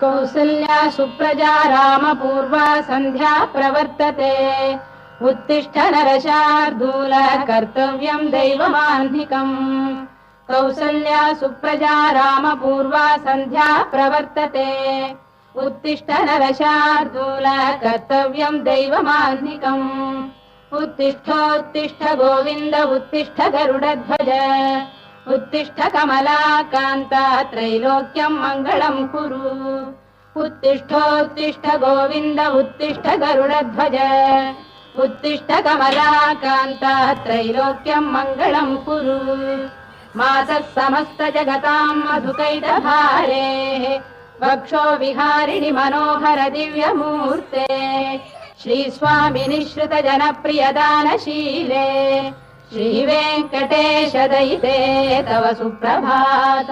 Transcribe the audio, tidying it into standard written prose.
कौसल्या सुप्रजा रामपूर्वा सन्ध्या प्रवर्तते उत्तिष्ठ नरशार्दूल कर्तव्यं दैवमाह्निकम् कौसल्या सुप्रजा रामपूर्वा सन्ध्या प्रवर्तते उत्तिष्ठ नरशार्दूल कर्तव्यं दैवमाह्निकम् उत्तिष्ठोत्तिष्ठ गोविन्द उत्तिष्ठ गरुडध्वज उत्तिष्ठ कमलाकान्ता त्रैलोक्यं मङ्गलं कुरु उत्तिष्ठोत्तिष्ठ गोविन्द उत्तिष्ठ गरुडध्वज उत्तिष्ठ कमलाकान्ता त्रैलोक्यं मङ्गलं कुरु मातः समस्त जगतां मधुकैटभारेः वक्षो विहारिणि मनोहर दिव्यमूर्ते श्रीस्वामि निःश्रित जनप्रियदानशीले श्रीवेङ्कटेश दयिते तव सुप्रभातम्।